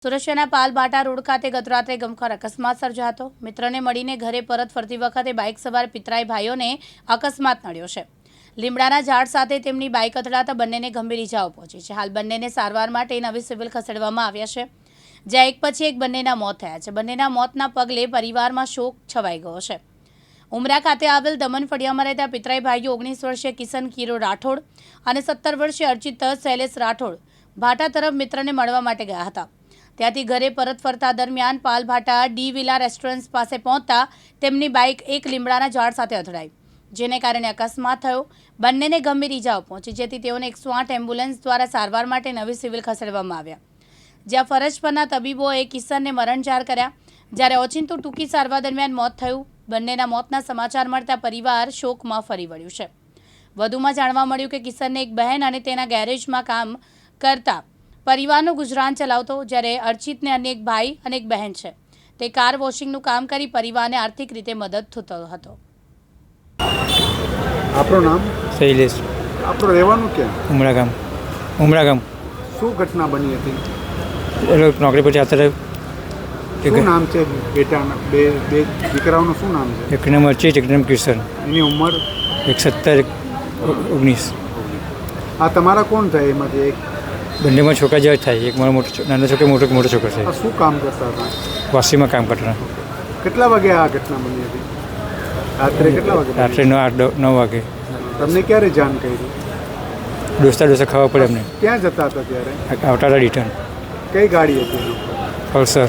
સુરત શહેરના પાલબાટા રોડ ખાતે ગતરાત્રે ગમખ્વાર અકસ્માત સર્જાયો હતો। મિત્રને મળીને ઘરે પરત ફરતી વખતે બાઇક સવાર પિતરાઈ ભાઈઓને અકસ્માત નડ્યો છે। લીમડાના ઝાડ સાથે તેમની બાઇક અથડાતા બંનેને ગંભીર ઇજાઓ પહોંચી છે। હાલ બંનેને સારવાર માટે નવી સિવિલ ખસેડવામાં આવ્યા છે, જ્યાં એક પછી એક બંનેના મોત થયા છે। બંનેના મોતના પગલે પરિવારમાં શોક છવાઈ ગયો છે। ઉમરા ખાતે આવેલ દમન ફળિયામાં રહેતા પિતરાઈ ભાઈઓ 19 વર્ષીય કિશન કીરો રાઠોડ અને 17 વર્ષીય અર્ચિત શૈલેષ રાઠોડ ભાટા તરફ મિત્રને મળવા માટે ગયા હતા। ત્યાંથી ઘરે પરત ફરતા દરમિયાન પાલભાટા ડી વિલા રેસ્ટોરન્ટ પાસે પહોંચતા તેમની બાઇક એક લીમડાના ઝાડ સાથે અથડાઈ, જેને કારણે અકસ્માત થયો। બંનેને ગંભીર ઇજાઓ પહોંચી, જેથી તેઓને 108 એમ્બ્યુલન્સ દ્વારા સારવાર માટે નવી સિવિલ ખસેડવામાં આવ્યા, જ્યાં ફરજ પરના તબીબોએ કિશનને મરણજાર કર્યા, જ્યારે ઓચિંતું ટૂંકી સારવાર દરમિયાન મોત થયું। બંનેના મોતના સમાચાર મળતા પરિવાર શોકમાં ફરી વળ્યું છે। વધુમાં જાણવા મળ્યું કે કિશનને એક બહેન અને તેના ગેરેજમાં કામ કરતા પરિવારનું ગુજરાન ચલાવતો, જ્યારે અર્ચિતને અન્ય એક ભાઈ અને એક બહેન છે। તે કાર વોશિંગનું કામ કરી પરિવારને આર્થિક રીતે મદદ થતો હતો। આપણું નામ? શૈલેષ। આપણું રહેવાનું ક્યાં? ઉમરા ગામ। શું ઘટના બની હતી? એ લોકો નોકરી પર જતા રહ્યા। શું નામ છે બેટાના? બે દીકરાઓનું શું નામ છે? એક નામ અર્ચિત, એક નામ કિશન। એની ઉંમર? એક 17, 19। આ તમારા કોણ થાય એમાંથી એક? બંનેમાં છોકરા જેવા થાય। એક મારો નાનો છોકરો, મોટો છોકરો છે। આ શું કામ કરતા હતા? વાસીમાં કામ કરતા। કેટલા વાગે આ ઘટના બની હતી? રાત્રે કેટલા વાગે? રાત્રે 9 વાગે। તમને ક્યારે જાણ કરી? દોસ્તા ખાવા પડે અમને। ક્યાં જતા હતા ત્યારે? આવતા હતા રિટર્ન। કઈ ગાડી હતી? પલ્સર।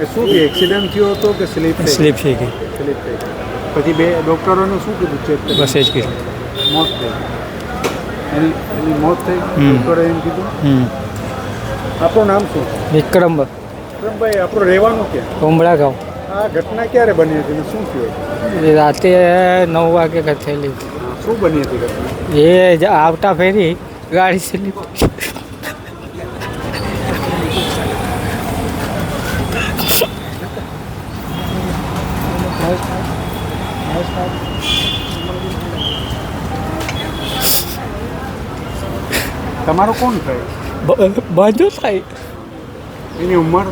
એ શું કે એક્સિડન્ટ થયો હતો કે સ્લીપ થઈ? સ્લીપ થઈ ગઈ। સ્લીપ થઈ ગઈ। પછી બે ડૉક્ટરોને શું કીધું? ચેક કરી? બસ એ જ કીધું। મોત થઈ એની મોત થઈ? ડૉક્ટરે એમ કીધું? આપણું નામ શું? વિક્રમભાઈ। આપણું રહેવાનું ક્યાં? ઉમરા ગામ। આ ઘટના ક્યારે બની હતી ને શું થયું? રાતે 9 વાગે થયેલી। શું બની હતી ઘટના? એ આવતા ફેરી ગાડી સ્લીપ। તમારો કોણ થાય? બાજુ થાય। એની ઉંમર?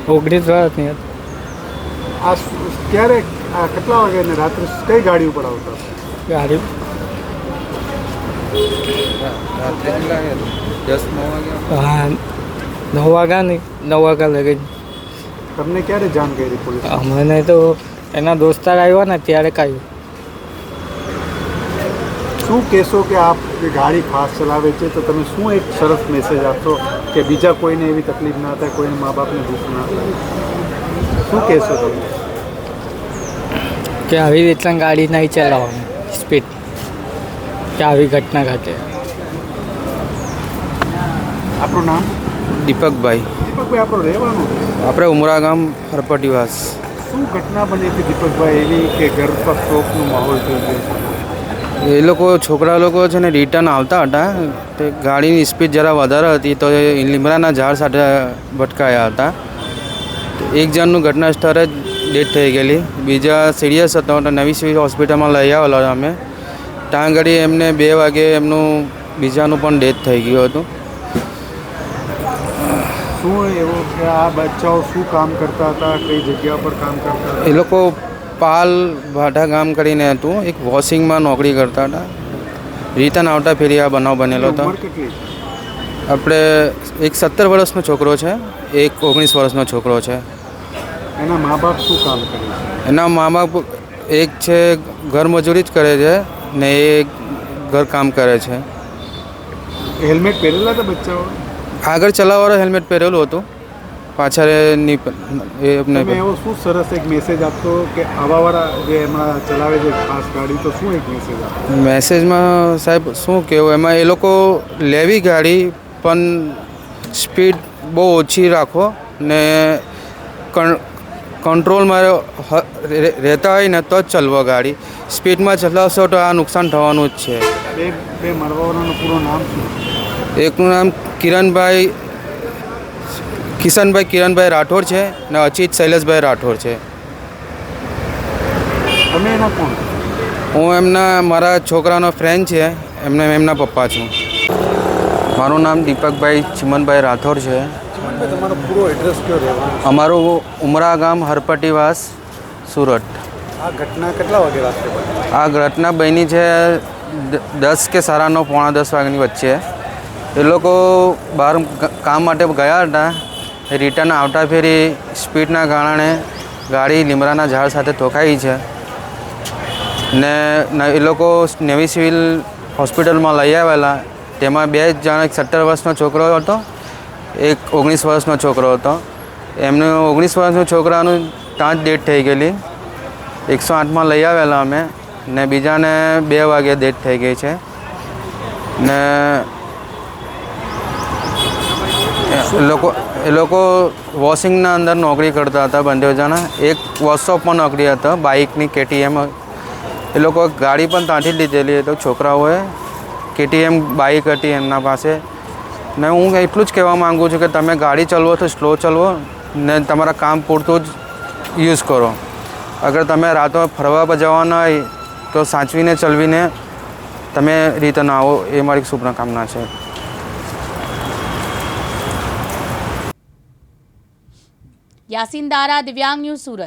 19 વર્ષની હતી। આ ક્યારે આ કેટલા વાગે ને રાત્રે કઈ ગાડી ઉપર આવતા? ગાડી હા 9 વાગ્યા નહીં, 9 વાગ્યા લગી। તમને ક્યારે જાણ કરી પોલીસ? અમને તો એના દોસ્તાર આવ્યા ને ત્યારે કાઢ્યું। શું કહેશો કે આપ જે ગાડી ફાસ્ટ ચલાવે છે તો તમે શું એક સરસ મેસેજ આપશો કે બીજા કોઈને એવી તકલીફ ના થાય, કોઈને મા બાપને દુઃખ ના થાય? શું કહેશો તમે? કે આવી રીતના ગાડી નહીં ચલાવવાની સ્પીડ, કે આવી ઘટના ઘટે। આપણું નામ? દીપકભાઈ। દીપકભાઈ, આપણું રહેવાનું? આપણે ઉમરા ગામ હરપટીવાસ। શું ઘટના બની હતી દીપકભાઈ એવી કે ઘર પર શોકનો માહોલ થઈ ગયો? એ લોકો છોકરા લોકો છે ને રિટર્ન આવતા હતા, તે ગાડીની સ્પીડ જરા વધારે હતી તો એ લીમડાના ઝાડ સાથે ભટકાયા હતા। એક જણનું ઘટના સ્થળે જ ડેથ થઈ ગયેલી, બીજા સિરિયસ હતો તો નવી સિવિલ હોસ્પિટલમાં લઈ આવેલા અમે। ત્યાં આગળ એમને 2 વાગે એમનું બીજાનું પણ ડેથ થઈ ગયું હતું। શું એવું કે આ બચ્ચાઓ શું કામ કરતા હતા? કઈ જગ્યા પર કામ કરતા હતા? એ લોકો પાલ ભાટા ગામ કરીને હતું, એક વોશિંગમાં નોકરી કરતા હતા। રિટર્ન આવતા ફેરી આ બનાવ બનેલો હતો। ઉંમર કેટલી? આપણે એક 17 વર્ષનો છોકરો છે, એક 19 વર્ષનો છોકરો છે। એના મા બાપ શું કામ કરે છે? એના મા બાપ એક છે ઘર મજૂરી જ કરે છે ને એક ઘર કામ કરે છે। હેલ્મેટ પહેરેલા હતા બચ્ચાઓ? આગળ ચલાવવાળો હેલ્મેટ પહેરેલું હતું, પાછળ એની તમે એવો શું સરસ એક મેસેજ આપશો કે આવાવાળા જે હમણાં ચલાવે છે ખાસ ગાડી, તો શું એક મેસેજ આપો? મેસેજમાં સાહેબ શું કહેવું, એમાં એ લોકો લેવી ગાડી પણ સ્પીડ બહુ ઓછી રાખો ને કંટ્રોલમાં રહેતા હોય ને તો જ ચલાવો ગાડી। સ્પીડમાં ચલાવશો તો આ નુકસાન થવાનું જ છે। બે મરવાવાળાનું પૂરું નામ શું? એકનું નામ કિશનભાઈ કિરણભાઈ રાઠોડ છે ને અર્ચિત શૈલેષભાઈ રાઠોડ છે। તમે એના કોણ? હું મારા છોકરાનો ફ્રેન્ડ છે, એમના પપ્પા છું। મારું નામ દીપકભાઈ ચિમનભાઈ રાઠોડ છે। તમારો પૂરો એડ્રેસ કયો રહેવાનો? અમારું ઉમરા ગામ હરપટીવાસ સુરત. આ ઘટના કેટલા વાગે રાત્રે બની? આ ઘટના બની છે 10 કે 9:30 પોણા 10 વાગ્યાની વચ્ચે. એ લોકો બહાર કામ માટે ગયા હતા. રિટર્ન આવતા ફેરી સ્પીડના કારણે ગાડી લીમડાના ઝાડ સાથે ઠોકાઈ છે ને એ લોકો નેવી સિવિલ હોસ્પિટલમાં લઈ આવેલા. તેમાં 2 જણ, એક 17 વર્ષનો છોકરો હતો, એક 19 વર્ષનો છોકરો હતો. એમનું 19 વર્ષના છોકરાનું ત્યાં જ ડેથ થઈ ગયેલી. 108માં લઈ આવેલા અમે ને બીજાને 2 વાગે ડેથ થઈ ગઈ છે ને એ લોકો વોશિંગના અંદર નોકરી કરતા હતા બંને જણા. એક વર્કશોપમાં નોકરી હતો, બાઇકની KTM. એ લોકો ગાડી પણ ત્યાંથી જ લીધેલી તો છોકરાઓએ KTM બાઇક હતી એમના પાસે. ને હું એટલું જ કહેવા માગું છું કે તમે ગાડી ચલાવો તો સ્લો ચલાવો ને તમારા કામ પૂરતું જ યુઝ કરો. અગર તમે રાતો ફરવા પર જવાના હોય તો સાચવીને ચલાવીને તમે રિટર્ન આવો, એ મારી શુભકામના છે. યાસીન દારા, દિવ્યાંગ ન્યૂઝ, સુરત.